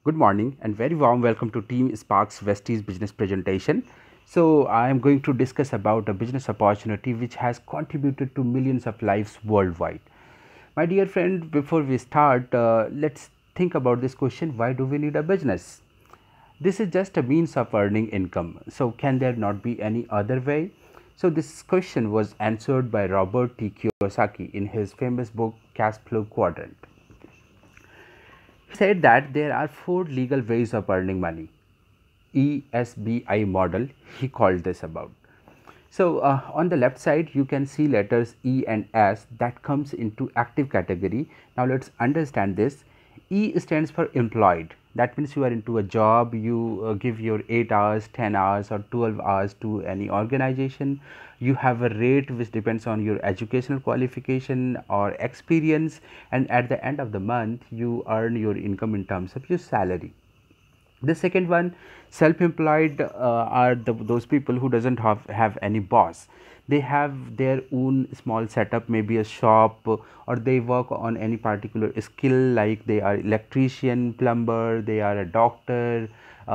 Good morning and very warm welcome to Team Sparks Vesties business presentation. So I am going to discuss about a business opportunity which has contributed to millions of lives worldwide. My dear friend, before we start, let's think about this question: why do we need a business? This is just a means of earning income. So can there not be any other way? So this question was answered by Robert T. Kiyosaki in his famous book Cash Flow Quadrant. He said that there are four legal ways of earning money. ESBI model, he called this about. So on the left side you can see letters E and S that comes into active category. Now let's understand this. E stands for employed. That means you are into a job, you give your 8 hours, 10 hours or 12 hours to any organization. You have a rate which depends on your educational qualification or experience, and at the end of the month you earn your income in terms of your salary. The second one, self-employed, are those people who doesn't have any boss. They have their own small setup, maybe a shop, or they work on any particular skill, like they are electrician, plumber, they are a doctor,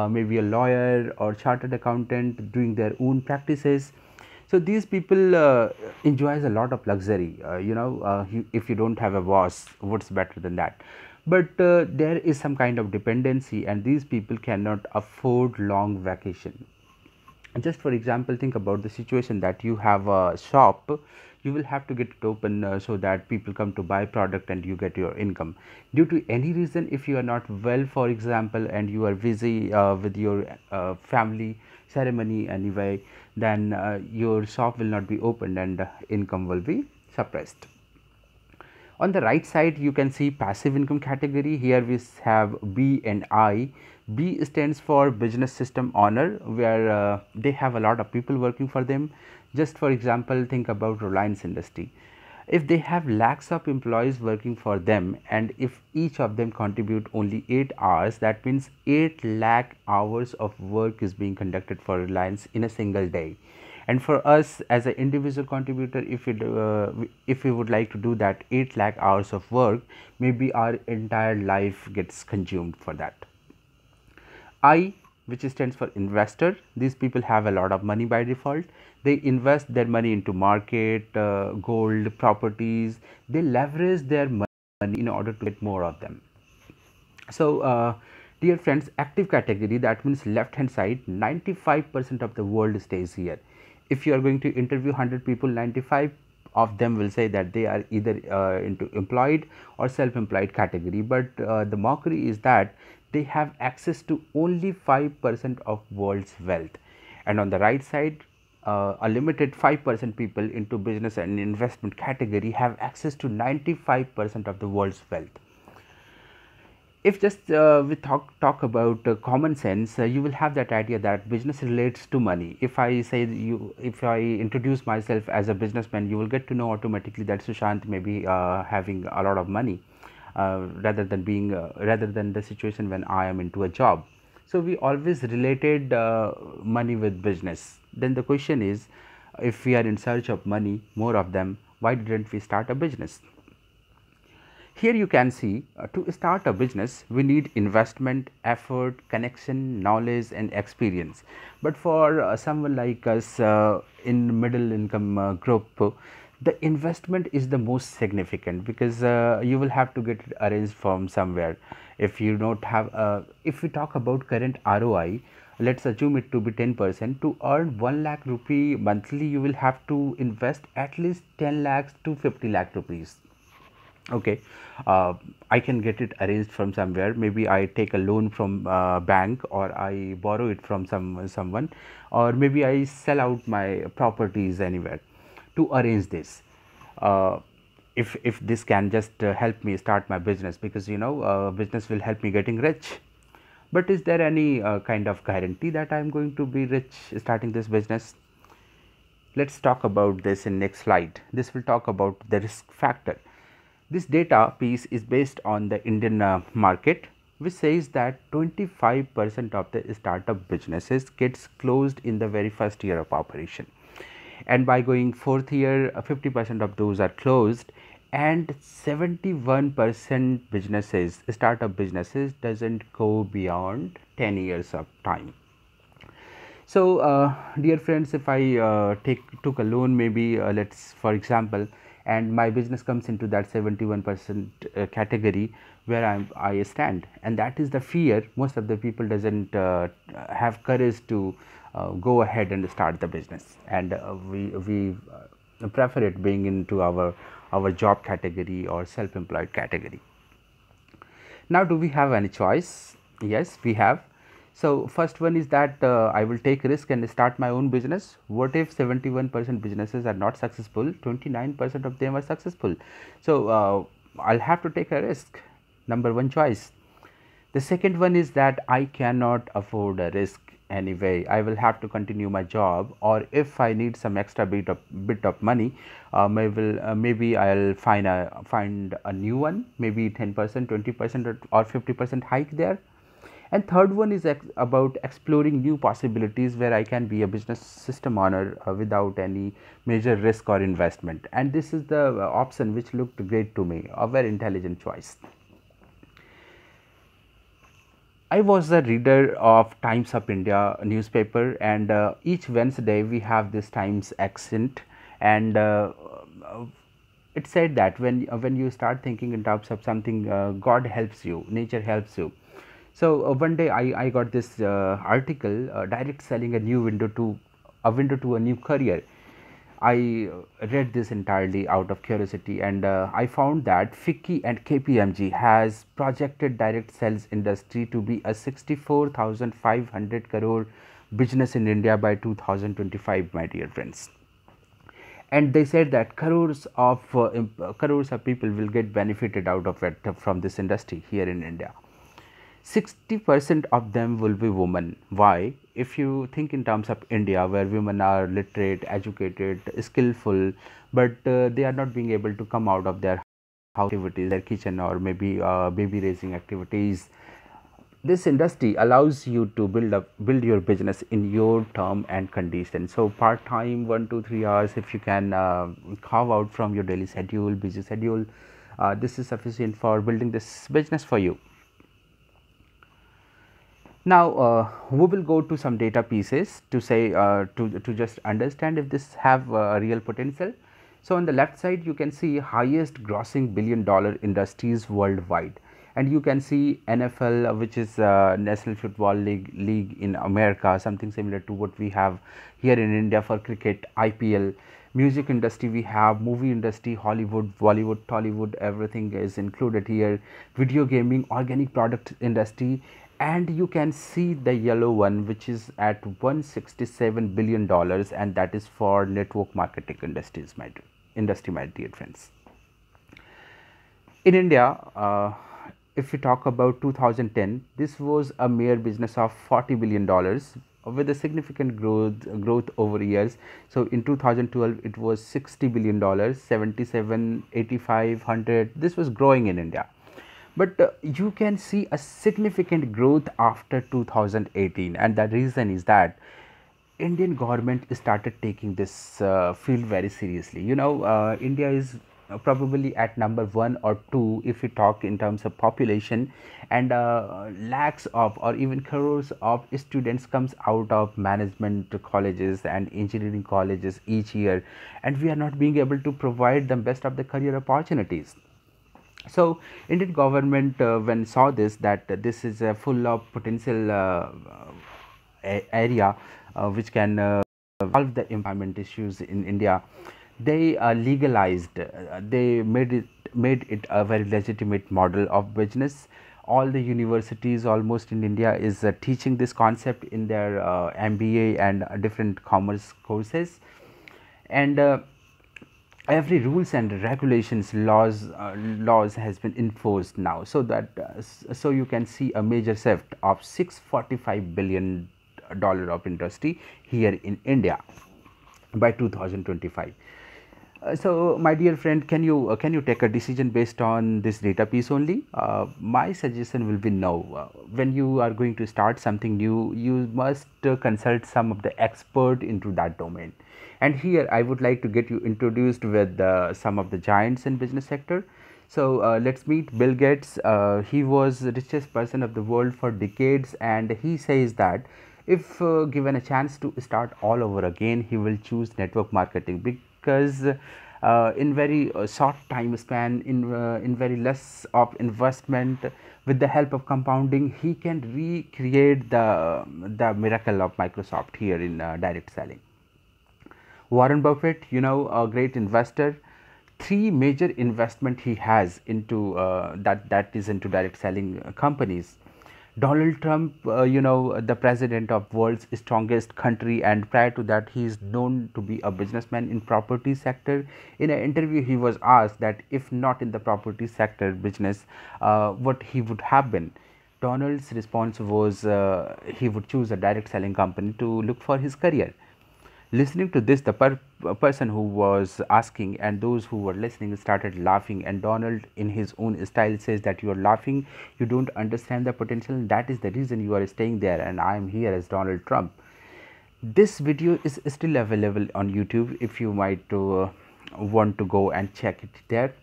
maybe a lawyer or chartered accountant doing their own practices. So these people enjoys a lot of luxury. If you don't have a boss, what's better than that? But there is some kind of dependency, and these people cannot afford long vacation. Just for example, think about the situation that you have a shop. You will have to get it open so that people come to buy product and you get your income. Due to any reason, if you are not well, for example, and you are busy with your family ceremony anyway, then your shop will not be opened and income will be suppressed. On the right side you can see passive income category. Here we have B and I. B stands for business system owner, where they have a lot of people working for them. Just for example, think about Reliance Industry. If they have lakhs of employees working for them, and if each of them contribute only 8 hours, that means 8 lakh hours of work is being conducted for Reliance in a single day. And for us as an individual contributor, if we would like to do that 8 lakh hours of work, maybe our entire life gets consumed for that. I, which stands for investor, these people have a lot of money by default. They invest their money into market, gold, properties. They leverage their money in order to get more of them. So dear friends, active category, that means left hand side, 95% of the world stays here. If you are going to interview 100 people, 95 of them will say that they are either into employed or self-employed category, but the mockery is that they have access to only 5% of world's wealth. And on the right side, a limited 5% people into business and investment category have access to 95% of the world's wealth. If just we talk about common sense, you will have that idea that business relates to money. If I say if I introduce myself as a businessman, you will get to know automatically that Sushant may be having a lot of money, rather than the situation when I am into a job. So we always related money with business. Then the question is, if we are in search of money, more of them, why didn't we start a business? Here you can see, to start a business we need investment, effort, connection, knowledge and experience. But for someone like us in middle income group, the investment is the most significant, because you will have to get it arranged from somewhere. If you don't have, if we talk about current ROI, let's assume it to be 10%. To earn 1 lakh rupee monthly, you will have to invest at least 10 lakhs to 50 lakh rupees. Okay, I can get it arranged from somewhere. Maybe I take a loan from bank, or I borrow it from someone, or maybe I sell out my properties anywhere to arrange this. uh, if this can just help me start my business, because business will help me getting rich. But is there any kind of guarantee that I am going to be rich starting this business? Let's talk about this in next slide. This will talk about the risk factor. This data piece is based on the Indian market, which says that 25% of the startup businesses gets closed in the very first year of operation, and by going fourth year, 50% of those are closed, and 71% businesses, startup businesses, doesn't go beyond 10 years of time. So, dear friends, if I took a loan, maybe let's for example, and my business comes into that 71% category where I stand, and that is the fear. Most of the people doesn't have courage to go ahead and start the business, and we prefer it being into our job category or self-employed category. Now, do we have any choice? Yes, we have. So, first one is that I will take risk and start my own business. What if 71% businesses are not successful? 29% of them are successful. So, I'll have to take a risk. Number one choice. The second one is that I cannot afford a risk anyway. I will have to continue my job, or if I need some extra bit of money, maybe I'll find a new one, maybe 10%, 20%, or 50% hike there. And third one is about exploring new possibilities where I can be a business system owner without any major risk or investment. And this is the option which looked great to me, a very intelligent choice. I was a reader of Times of India newspaper, and each Wednesday we have this Times accent, and it said that when you start thinking in terms of something, God helps you, nature helps you. So one day I got this article, direct selling a window to a new career. I read this entirely out of curiosity, and I found that FICCI and KPMG has projected direct sales industry to be a 64,500 crore business in India by 2025, my dear friends. And they said that crores of people will get benefited out of it from this industry here in India. 60% of them will be women. Why? If you think in terms of India, where women are literate, educated, skillful, but they are not being able to come out of their house activities, their kitchen, or maybe baby raising activities, this industry allows you to build your business in your term and condition. So part time, 1 to 3 hours, if you can carve out from your daily schedule, busy schedule, this is sufficient for building this business for you. Now, we will go to some data pieces to say to just understand if this have real potential. So, on the left side you can see highest grossing $1 billion industries worldwide, and you can see NFL, which is National Football League in America, something similar to what we have here in India for cricket, IPL. Music industry, we have movie industry, Hollywood, Bollywood, Tollywood, everything is included here. Video gaming, organic product industry, and you can see the yellow one, which is at $167 billion, and that is for network marketing industry, my dear friends. In India, if we talk about 2010, this was a mere business of $40 billion with a significant growth over years. So in 2012 it was $60 billion, 77, 85, 100. This was growing in India, but you can see a significant growth after 2018, and the reason is that Indian government started taking this field very seriously. India is probably at number one or two if we talk in terms of population, and lakhs of or even crores of students comes out of management colleges and engineering colleges each year, and we are not being able to provide them best of the career opportunities. So Indian government when saw this, that this is a full of potential area which can solve the employment issues in India, they legalized, they made it a very legitimate model of business. All the universities almost in India is teaching this concept in their MBA and different commerce courses, and every rules and regulations, laws has been enforced now, so that so you can see a major shift of $645 billion of industry here in India by 2025. So my dear friend, can you take a decision based on this data piece only? My suggestion will be no. When you are going to start something new, you must consult some of the expert into that domain, And here I would like to get you introduced with some of the giants in business sector. So let's meet Bill Gates. He was the richest person of the world for decades, and he says that if given a chance to start all over again, he will choose network marketing because in very short time span, in very less of investment, with the help of compounding, he can recreate the miracle of Microsoft here in direct selling. Warren Buffett, a great investor, three major investment he has into that is into direct selling companies. Donald Trump, the president of world's strongest country, and prior to that, he is known to be a businessman in property sector. In an interview, he was asked that if not in the property sector business, what he would have been. Donald's response was he would choose a direct selling company to look for his career. Listening to this, the person who was asking and those who were listening started laughing, and Donald, in his own style, says that you are laughing, you don't understand the potential, that is the reason you are staying there, and I am here as Donald Trump. This video is still available on YouTube if you might want to go and check it there.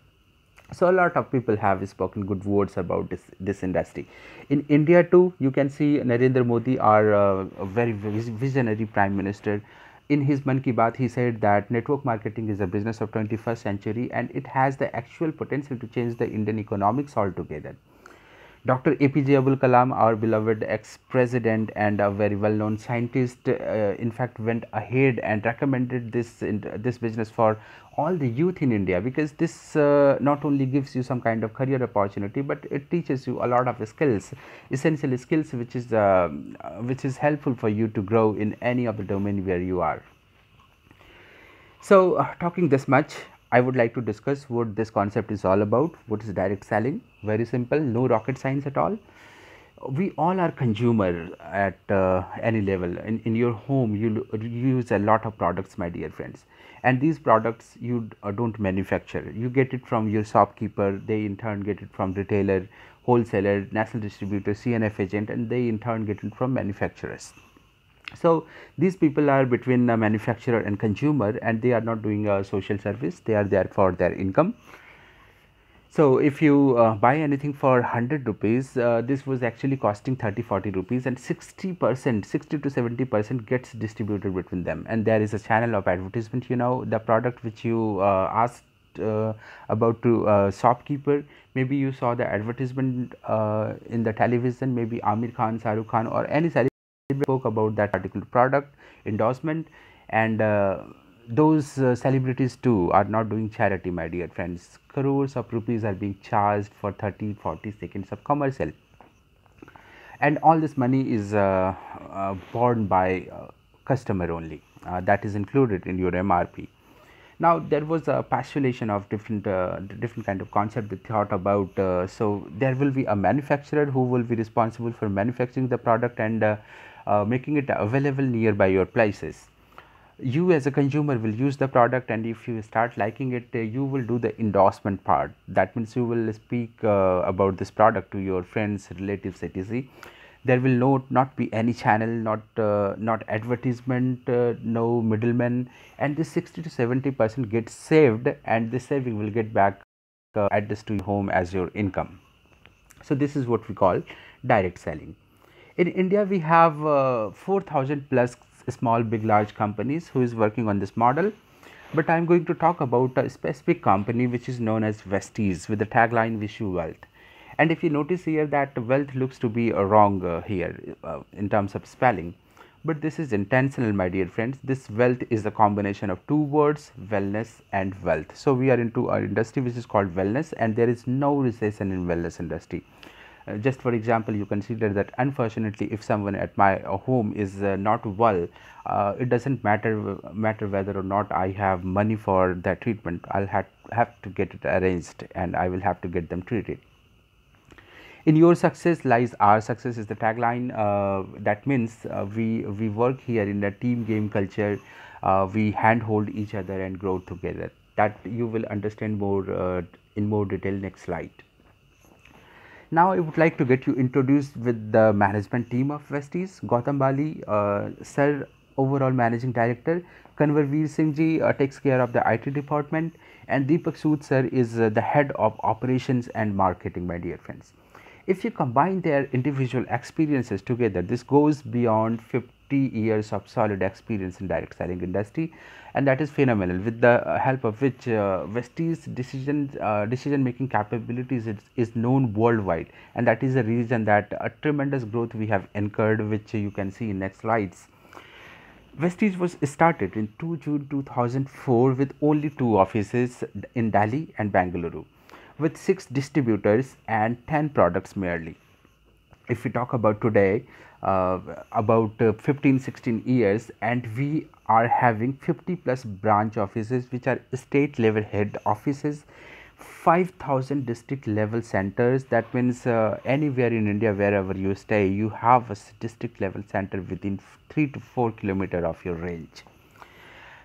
So a lot of people have spoken good words about this industry. In India too, you can see Narendra Modi, our a very visionary prime minister. In his Mann Ki Baat, he said that network marketing is a business of 21st century and it has the actual potential to change the Indian economics altogether. Dr. APJ Abdul Kalam, our beloved ex-president and a very well-known scientist, in fact, went ahead and recommended this business for all the youth in India, because this not only gives you some kind of career opportunity, but it teaches you a lot of skills, essential skills, which is helpful for you to grow in any of the domain where you are. So, talking this much, I would like to discuss what this concept is all about. What is direct selling? Very simple, no rocket science at all. We all are consumer at any level. In your home, you use a lot of products, my dear friends, and these products you don't manufacture. You get it from your shopkeeper. They in turn get it from retailer, wholesaler, national distributor, CNF agent, and they in turn get it from manufacturers. So these people are between the manufacturer and consumer, and they are not doing a social service, they are there for their income. So if you buy anything for 100 rupees, this was actually costing 30-40 rupees, and 60%, 60 to 70% gets distributed between them, and there is a channel of advertisement. The product which you asked about to shopkeeper, maybe you saw the advertisement in the television, maybe Amir Khan, Shahrukh Khan, or any celebrity spoke about that particular product endorsement, and those celebrities too are not doing charity, my dear friends. Crores of rupees are being charged for 30-40 seconds of commercial, and all this money is borne by customer only. That is included in your MRP. Now there was a postulation of different kind of concept they thought about. So there will be a manufacturer who will be responsible for manufacturing the product and making it available nearby your places. You as a consumer will use the product, and if you start liking it, you will do the endorsement part. That means you will speak about this product to your friends, relatives, etc. There will not be any channel, not advertisement, no middleman, and this 60 to 70% gets saved, and this saving will get back addressed to your home as your income. So this is what we call direct selling. In India, we have 4,000 plus small, big, large companies who is working on this model. But I am going to talk about a specific company which is known as Vesties, with the tagline "Wish you wealth." And if you notice here that wealth looks to be wrong here in terms of spelling, but this is intentional, my dear friends. This wealth is a combination of two words, wellness and wealth. So we are into our industry which is called wellness, and there is no recession in wellness industry. Just for example, you consider that unfortunately if someone at my home is not well, it doesn't matter whether or not I have money for that treatment. I'll have to get it arranged, and I will have to get them treated. In your success lies our success is the tagline. That means we work here in a team game culture. We handhold each other and grow together. That you will understand more in more detail next slide. Now I would like to get you introduced with the management team of Vesties. Gautam Bali, sir, overall managing director. Kanwarveer Singh ji takes care of the IT department, and Deepak Sood sir is the head of operations and marketing, my dear friends. If you combine their individual experiences together, this goes beyond 50 years of solid experience in direct selling industry, and that is phenomenal, with the help of which Vesti's decision making capabilities is known worldwide, and that is the reason that a tremendous growth we have incurred, which you can see in next slides. Vestige was started in 2 June 2004 with only two offices in Delhi and Bangalore, with 6 distributors and 10 products merely. If we talk about today, about 15-16 years, and we are having 50 plus branch offices, which are state level head offices, 5,000 district level centers. That means anywhere in India, wherever you stay, you have a district level center within 3 to 4 kilometer of your range.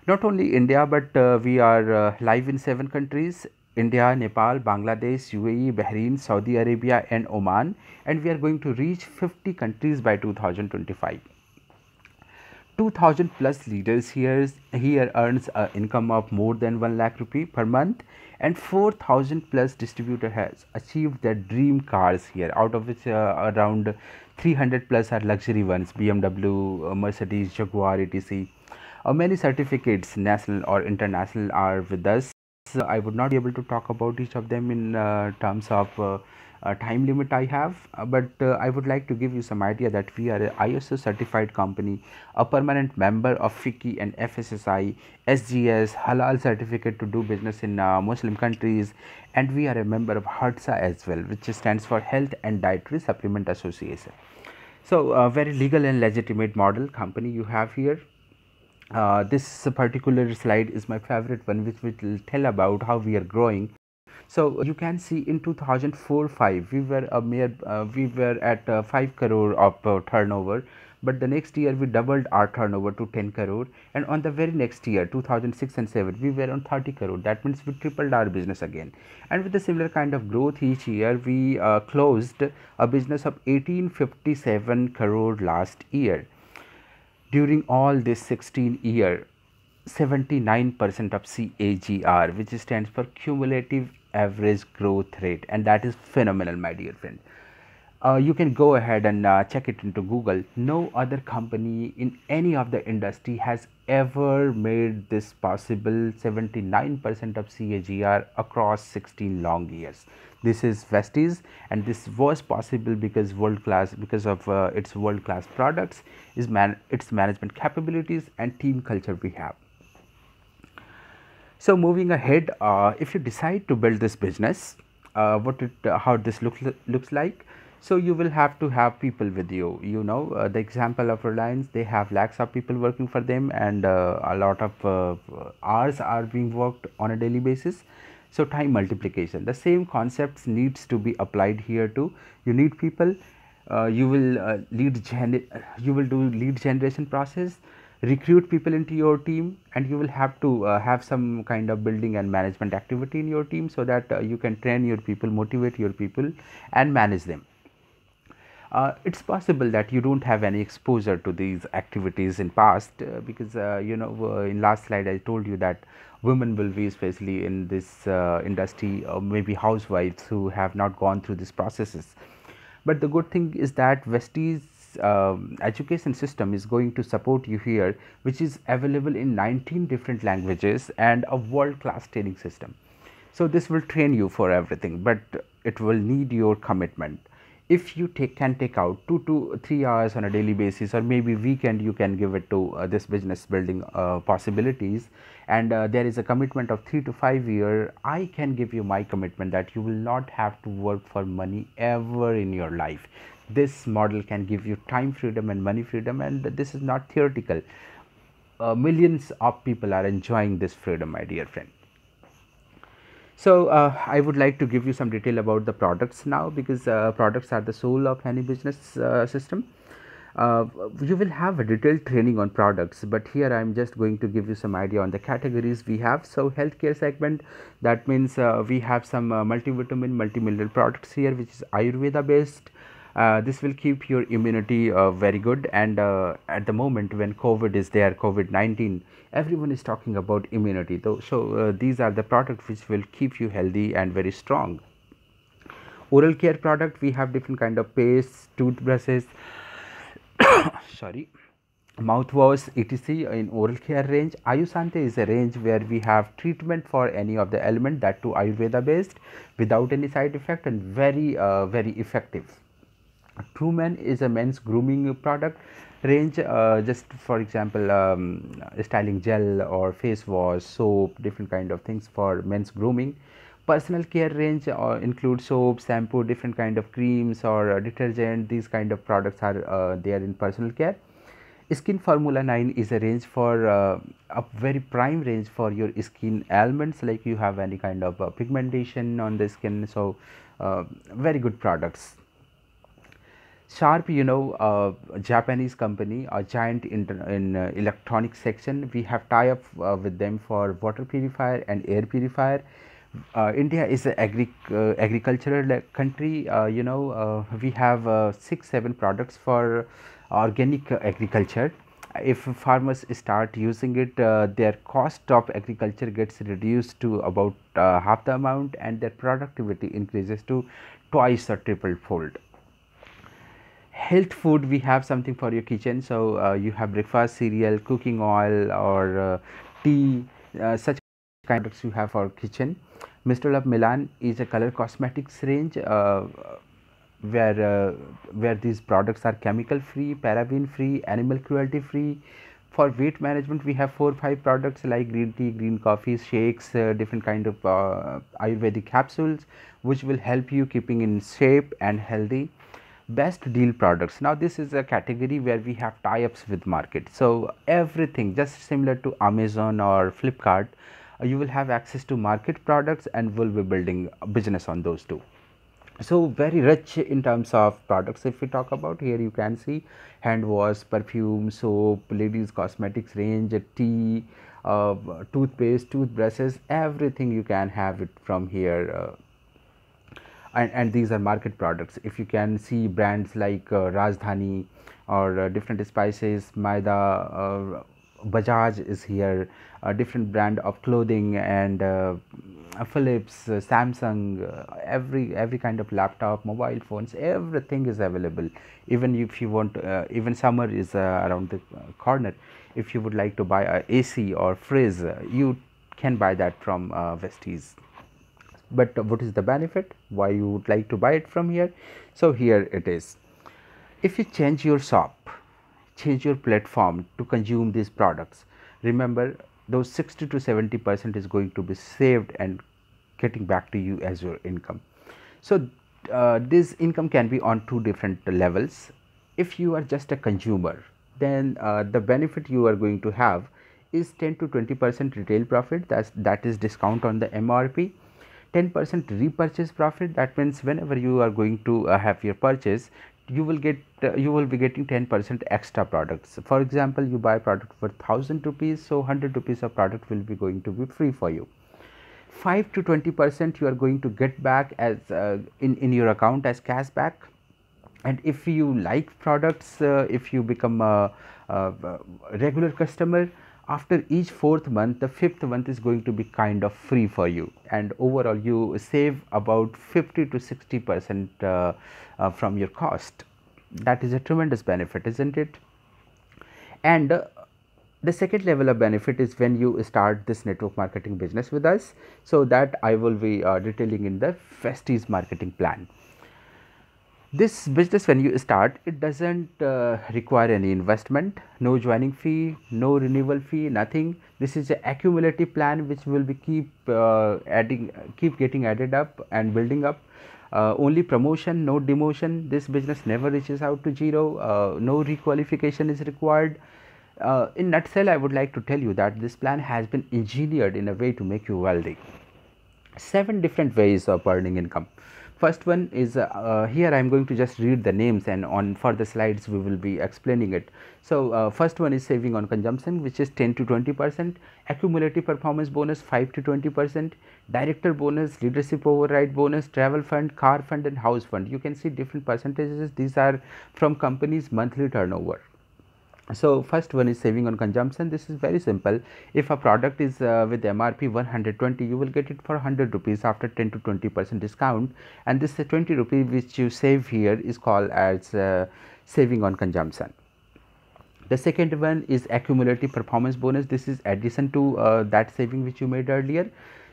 Not only India, but we are live in 7 countries: India, Nepal, Bangladesh, UAE, Bahrain, Saudi Arabia, and Oman, and we are going to reach 50 countries by 2025. 2000 plus leaders here earns an income of more than 1 lakh rupee per month, and 4000 plus distributor has achieved their dream cars here, out of which around 300 plus are luxury ones: BMW, Mercedes, Jaguar, etc. Many certificates, national or international, are with us. I would not be able to talk about each of them in terms of time limit I have, but I would like to give you some idea that we are a ISO certified company, a permanent member of FICCI and FSSI, SGS, Halal certificate to do business in Muslim countries, and we are a member of HADSA as well, which stands for Health and Dietary Supplement Association. So, very legal and legitimate model company you have here. This particular slide is my favorite one, which will tell about how we are growing. So you can see in 2004-5 we were at 5 crore of turnover, but the next year we doubled our turnover to 10 crore, and on the very next year 2006 and 7 we were on 30 crore. That means we tripled our business again, and with a similar kind of growth each year, we closed a business of 1857 crore last year. During all this 16 year, 79% of CAGR, which stands for cumulative average growth rate, and that is phenomenal, my dear friend. You can go ahead and check it into Google. No other company in any of the industry has ever made this possible. 79% of CAGR across 16 long years. This is Vestige, and this was possible because because of its world class products, its management capabilities, and team culture we have. So moving ahead, if you decide to build this business, how this looks like. So you will have to have people with you. You know, the example of Reliance, they have lakhs of people working for them, and a lot of hours are being worked on a daily basis. So time multiplication, the same concepts needs to be applied here too. You need people. You will you will do lead generation process, recruit people into your team, and you will have to have some kind of building and management activity in your team, so that you can train your people, motivate your people, and manage them. It's possible that you don't have any exposure to these activities in past, because you know, in last slide I told you that women will be, especially in this industry, or maybe housewives who have not gone through these processes. But the good thing is that Vestige's education system is going to support you here, which is available in 19 different languages and a world class training system. So this will train you for everything, but it will need your commitment. If you can take out 2 to 3 hours on a daily basis, or maybe weekend, you can give it to this business building possibilities, and there is a commitment of 3 to 5 years, I can give you my commitment that you will not have to work for money ever in your life. This model can give you time freedom and money freedom, and this is not theoretical. Millions of people are enjoying this freedom, my dear friend. So I would like to give you some detail about the products now, because products are the soul of any business system. You will have a detailed training on products, but here I am just going to give you some idea on the categories we have. So healthcare segment, that means we have some multivitamin, multimineral products here, which is Ayurveda based. This will keep your immunity very good. And at the moment when COVID is there, COVID-19, everyone is talking about immunity. So these are the products which will keep you healthy and very strong. Oral care product, we have different kind of paste, toothbrushes, sorry, mouthwash, etc. In oral care range. Ayushante is a range where we have treatment for any of the element, that too Ayurveda based, without any side effect, and very effective. Truman is a men's grooming product range, just for example, styling gel or face wash, soap, different kind of things for men's grooming. Personal care range includes soap, shampoo, different kind of creams or detergent. These kind of products are there in personal care. Skin Formula 9 is a range for a very prime range for your skin ailments, like you have any kind of pigmentation on the skin. So very good products. Sharp, Japanese company, a giant in electronic section. We have tie up with them for water purifier and air purifier. India is an agricultural country. We have 6 7 products for organic agriculture. If farmers start using it, their cost of agriculture gets reduced to about half the amount, and their productivity increases to twice or triple fold. Health food, we have something for your kitchen. So you have breakfast cereal, cooking oil, or tea, such kind of products you have for kitchen. Mr. Love Milan is a color cosmetics range, where these products are chemical free, paraben free, animal cruelty free. For weight management, we have 4 5 products like green tea, green coffee, shakes, different kind of Ayurvedic capsules, which will help you keeping in shape and healthy. Best deal products, now this is a category where we have tie-ups with market. So everything just similar to Amazon or Flipkart, you will have access to market products and will be building a business on those too. So very rich in terms of products. If we talk about here, you can see hand wash, perfume, soap, ladies cosmetics range, tea, uh, toothpaste, toothbrushes, everything you can have it from here. And these are market products. If you can see brands like Rajdhani, or different spices, Maida, Bajaj is here, a different brand of clothing, and Philips, Samsung, every kind of laptop, mobile phones, everything is available. Even if you want, even summer is around the corner. If you would like to buy a AC or fridge, you can buy that from Vestige. But what is the benefit, why you would like to buy it from here? So here it is. If you change your shop, change your platform to consume these products, remember those 60 to 70% is going to be saved and getting back to you as your income. So this income can be on 2 different levels. If you are just a consumer, then the benefit you are going to have is 10 to 20% retail profit, that is discount on the MRP. 10% repurchase profit, that means whenever you are going to have your purchase, you will be getting 10% extra products. For example, you buy product for 1000 rupees, so 100 rupees of product will be going to be free for you. 5 to 20% you are going to get back as in your account as cash back. And if you like products, if you become a regular customer, after each 4th month, the 5th month is going to be kind of free for you, and overall you save about 50 to 60% from your cost. That is a tremendous benefit, isn't it? And the second level of benefit is when you start this network marketing business with us. So that I will be detailing in the Vestige marketing plan. This business, when you start, it doesn't require any investment, no joining fee, no renewal fee, nothing. This is a accumulative plan which will be keep getting added up and building up. Only promotion, no demotion. This business never reaches out to zero. No requalification is required. In nutshell, I would like to tell you that this plan has been engineered in a way to make you wealthy. 7 different ways of earning income. First one is here I am going to just read the names, and on further slides we will be explaining it. So first one is saving on consumption, which is 10 to 20%, accumulative performance bonus 5 to 20%, director bonus, leadership override bonus, travel fund, car fund and house fund. You can see different percentages. These are from company's monthly turnover. So first one is saving on consumption. This is very simple. If a product is with MRP 120, you will get it for 100 rupees after 10 to 20% discount, and this 20 rupees which you save here is called as saving on consumption. The second one is accumulative performance bonus. This is addition to that saving which you made earlier.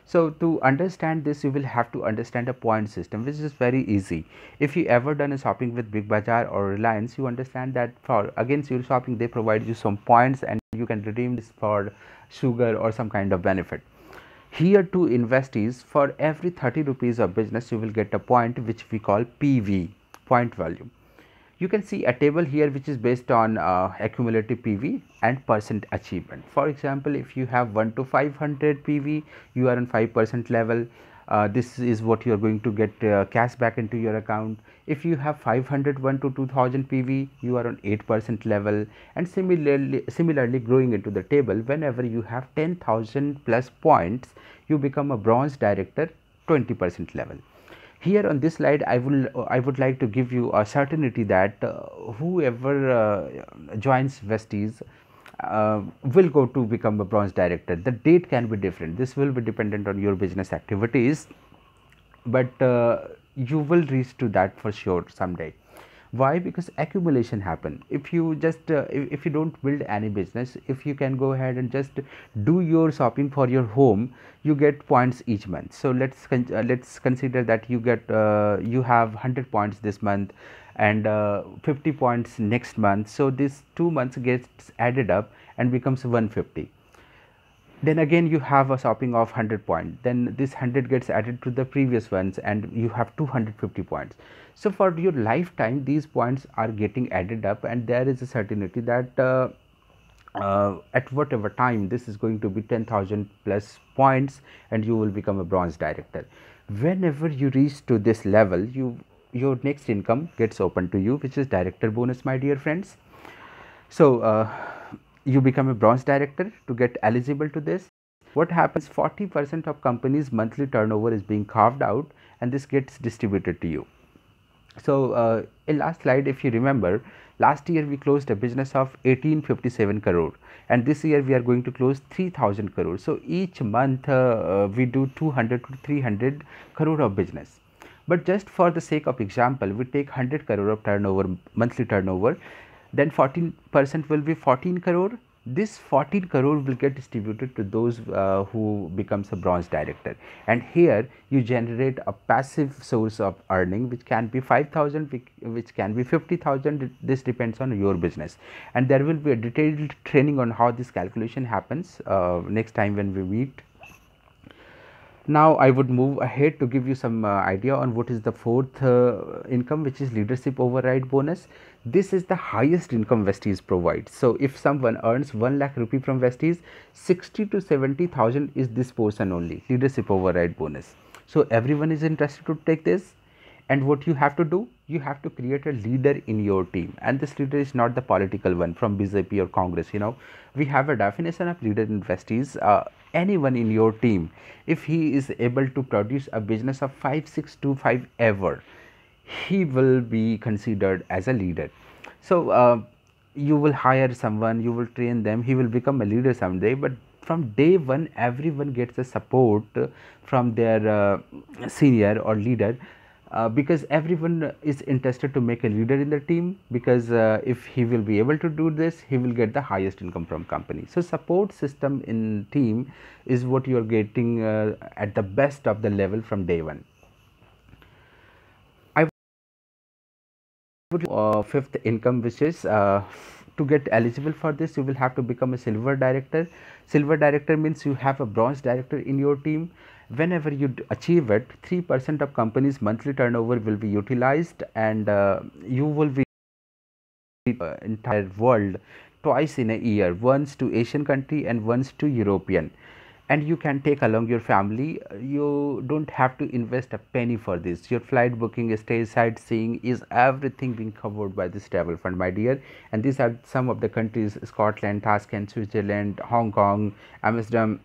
So to understand this, you will have to understand a point system, which is very easy. If you ever done a shopping with Big Bazaar or Reliance, you understand that for against your shopping they provide you some points and you can redeem this for sugar or some kind of benefit. Here to investees, for every 30 rupees of business you will get a point which we call PV, point value. You can see a table here which is based on accumulative PV and percent achievement. For example, if you have 1 to 500 PV, you are on 5% level. This is what you are going to get cash back into your account. If you have 501 to 2000 PV, you are on 8% level. And similarly growing into the table, whenever you have 10,000 plus points, you become a bronze director, 20% level. Here on this slide I would like to give you a certainty that whoever joins Vesties will go to become a bronze director. The date can be different. This will be dependent on your business activities, but you will reach to that for sure someday. Why? Because accumulation happen. If you just if you don't build any business, if you can go ahead and just do your shopping for your home, you get points each month. So let's consider that you get you have 100 points this month and 50 points next month. So this 2 months gets added up and becomes 150. Then again you have a shopping of 100 points, then this 100 gets added to the previous ones and you have 250 points. So for your lifetime these points are getting added up, and there is a certainty that at whatever time this is going to be 10,000 plus points and you will become a bronze director. Whenever you reach to this level, your next income gets open to you, which is director bonus, my dear friends. So you become a bronze director. To get eligible to this, what happens, 40% of companies monthly turnover is being carved out and this gets distributed to you. So in last slide, if you remember, last year we closed a business of 1857 crore and this year we are going to close 3000 crore. So each month we do 200 to 300 crore of business. But just for the sake of example, we take 100 crore of turnover, monthly turnover, then 14% will be 14 crore. This 14 crore will get distributed to those who becomes a bronze director, and here you generate a passive source of earning which can be 5,000, which can be 50,000. This depends on your business, and there will be a detailed training on how this calculation happens next time when we meet. Now I would move ahead to give you some idea on what is the fourth income, which is leadership override bonus. This is the highest income Vesties provides. So if someone earns 1 lakh rupee from Vesties, 60 to 70,000 is this portion only, leadership override bonus. So everyone is interested to take this. And what you have to do, you have to create a leader in your team, and this leader is not the political one from BJP or Congress. You know, we have a definition of leader in Vesties. Anyone in your team, if he is able to produce a business of 5625 ever, he will be considered as a leader. So you will hire someone, you will train them, he will become a leader someday. But from day one, everyone gets the support from their senior or leader, because everyone is interested to make a leader in the team, because if he will be able to do this, he will get the highest income from company. So support system in team is what you are getting at the best of the level from day one. I would fifth income, which is to get eligible for this, you will have to become a silver director. Silver director means you have a bronze director in your team. Whenever you achieve it, 3% of company's monthly turnover will be utilized, and you will be entire world twice in a year, once to Asian country and once to European. and you can take along your family. You don't have to invest a penny for this. Your flight booking, stay, sightseeing, is everything being covered by this travel fund, my dear. And these are some of the countries: Scotland, Tashkent, Switzerland, Hong Kong, Amsterdam,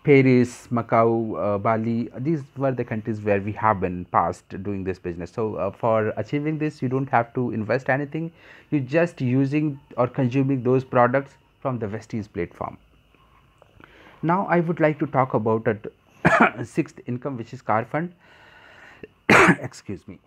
Paris, Macau, Bali. These were the countries where we have been past doing this business. So for achieving this, you don't have to invest anything. You just using or consuming those products from the Vestige platform. Now I would like to talk about a sixth income, which is car fund. Excuse me.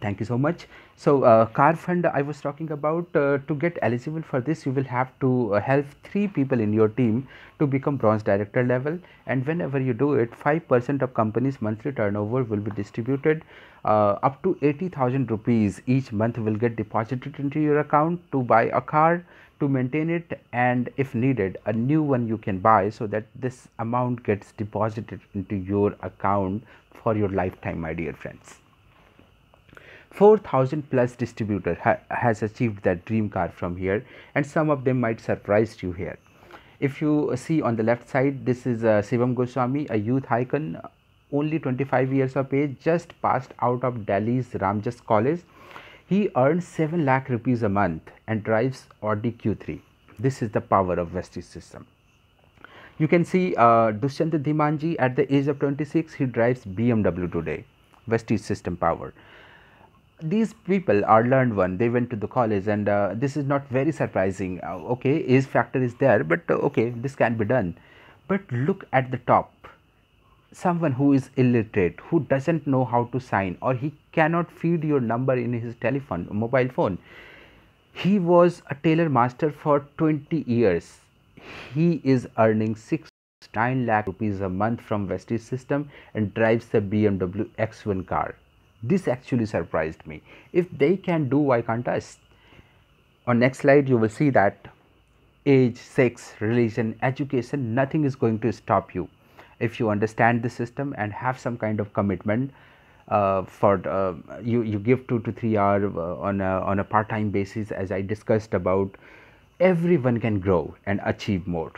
Thank you so much. So car fund I was talking about, to get eligible for this, you will have to help 3 people in your team to become bronze director level, and whenever you do it, 5% of company's monthly turnover will be distributed. Up to 80,000 rupees each month will get deposited into your account to buy a car, to maintain it, and if needed a new one you can buy, so that this amount gets deposited into your account for your lifetime, my dear friends. 4,000 plus distributor has achieved that dream car from here, and some of them might surprise you here. If you see on the left side, this is Shivam Goswami, a youth icon, only 25 years of age, just passed out of Delhi's Ramjas College. He earns 7 lakh rupees a month and drives Audi Q3. This is the power of Vestige system. You can see Dushyant Dhimanji at the age of 26, he drives BMW today. Vestige system power. These people are learned one. They went to the college, and this is not very surprising. Okay, age factor is there, but okay, this can be done. But look at the top. Someone who is illiterate, who doesn't know how to sign, or he cannot feed your number in his telephone, mobile phone. He was a tailor master for 20 years. He is earning 6 to 9 lakh rupees a month from Vestige system and drives the BMW X1 car. This actually surprised me. If they can do, why can't us? On next slide, you will see that age, sex, religion, education, nothing is going to stop you. If you understand the system and have some kind of commitment, for you give 2 to 3 hours on a part-time basis, as I discussed about, everyone can grow and achieve more.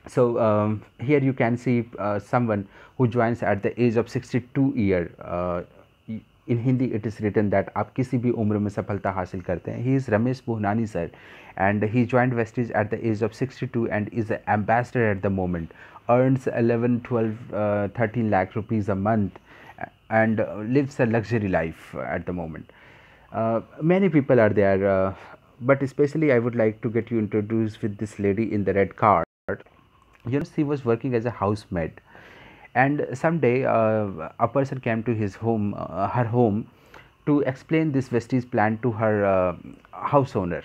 So here you can see someone who joins at the age of 62 year. In Hindi it is written that आप किसी भी उम्र में सफलता हासिल करते हैं. He is Ramesh Bhuhnani sir, and he joined Vestige at the age of 62 and is an ambassador at the moment. Earns 11, 12, 13 lakh rupees a month, and lives a luxury life at the moment. Many people are there, but especially I would like to get you introduced with this lady in the red card. You know, she was working as a housemaid, and someday a person came to his home, her home, to explain this Vestige plan to her house owner.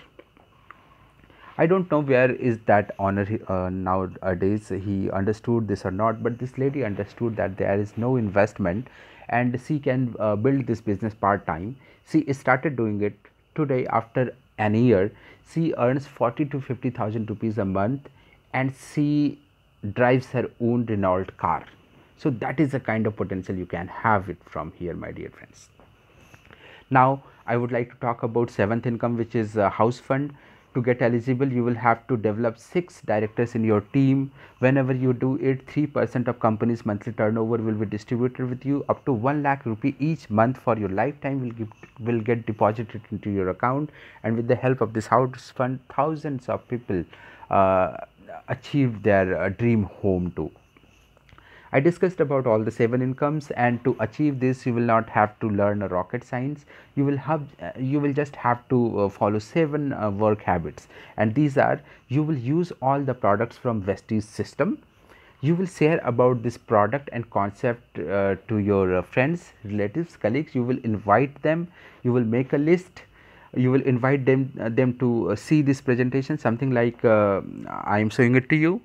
I don't know where is that owner nowadays, he understood this or not, but this lady understood that there is no investment and she can build this business part time. She started doing it. Today, after an year, she earns 40 to 50,000 rupees a month, and she drives her own Renault car. So that is the kind of potential you can have it from here, my dear friends. Now I would like to talk about seventh income, which is house fund. To get eligible, you will have to develop 6 directors in your team. Whenever you do it, 3% of company's monthly turnover will be distributed with you. Up to 1 lakh rupee each month for your lifetime will get deposited into your account, and with the help of this house fund, thousands of people achieve their dream home too. I discussed about all the 7 incomes, and to achieve this you will not have to learn a rocket science. You will just have to follow 7 work habits, and these are: you will use all the products from Vestige system. You will share about this product and concept to your friends, relatives, colleagues. You will invite them. You will make a list. You will invite them to see this presentation, something like I am showing it to you.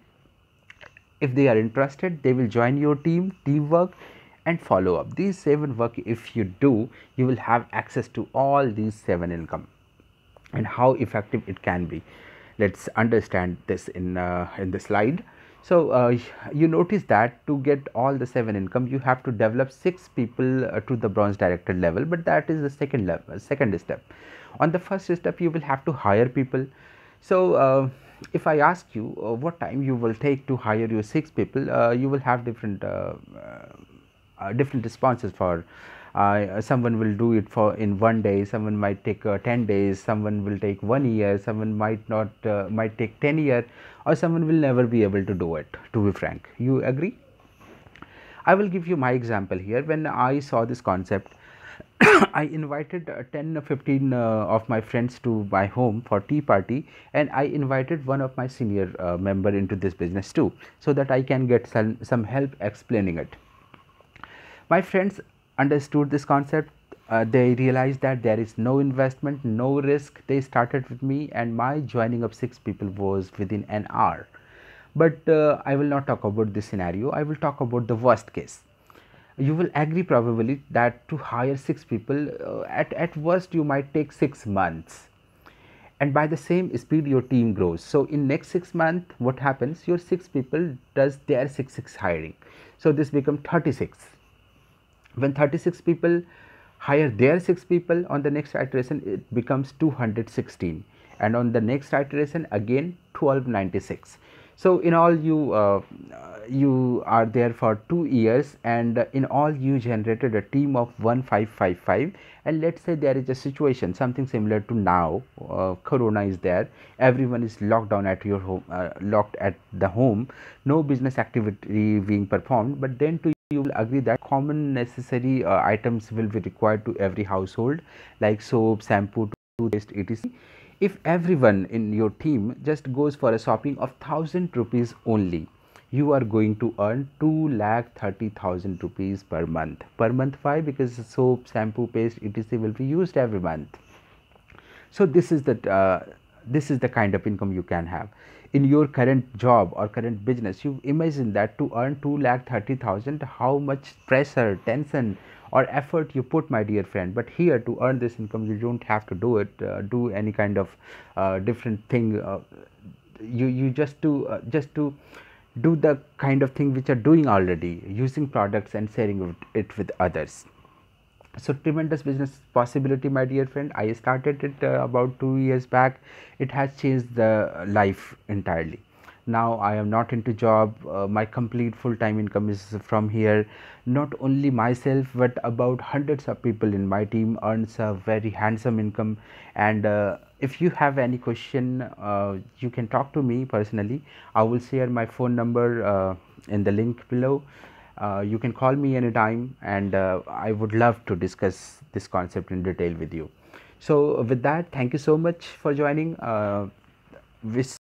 If they are interested, they will join your teamwork, and follow up. These 7 work, if you do, you will have access to all these 7 income, and how effective it can be. Let's understand this in the slide. So you notice that to get all the 7 income, you have to develop 6 people to the bronze director level, but that is the second step. On the first step, you will have to hire people. So if I ask you what time you will take to hire your 6 people, you will have different responses for. Someone will do it for in one day, someone might take 10 days, someone will take 1 year, someone might not might take 10 year, or someone will never be able to do it, to be frank. You agree? I will give you my example here. When I saw this concept, I invited 10 or 15 of my friends to my home for tea party, and I invited one of my senior member into this business too, so that I can get some help explaining it. My friends understood this concept. They realized that there is no investment, no risk. They started with me, and my joining of 6 people was within an hour. But I will not talk about this scenario. I will talk about the worst case. You will agree probably that to hire 6 people, at worst you might take 6 months, and by the same speed your team grows. So in next 6 months, what happens? Your 6 people does their six hiring, so this become 36. When 36 people hire their 6 people, on the next iteration it becomes 216, and on the next iteration again 1296. So in all, you are there for 2 years, and in all you generated a team of 1555. And let's say there is a situation something similar to now, corona is there, everyone is locked down at your home, locked at the home, no business activity being performed. But then too, you will agree that common necessary items will be required to every household, like soap, shampoo, toothpaste, etc. If everyone in your team just goes for a shopping of 1000 rupees only, you are going to earn 2,30,000 rupees per month. Per month, why? Because soap, shampoo, paste, etc. will be used every month. So this is the kind of income you can have in your current job or current business. You imagine that to earn 2,30,000, how much pressure, tension, or effort you put, my dear friend. But here, to earn this income, you don't have to do it, do any kind of different thing. You just to do the kind of thing which are doing already, using products and sharing it with others. So tremendous business possibility, my dear friend. I started it about 2 years back. It has changed the life entirely. Now I am not into job. My complete full-time income is from here. Not only myself, but about hundreds of people in my team earns a very handsome income. And if you have any question, you can talk to me personally. I will share my phone number in the link below. You can call me anytime, and I would love to discuss this concept in detail with you. So with that, thank you so much for joining. Wish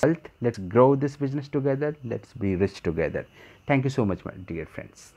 health. Let's grow this business together. Let's be rich together. Thank you so much, my dear friends.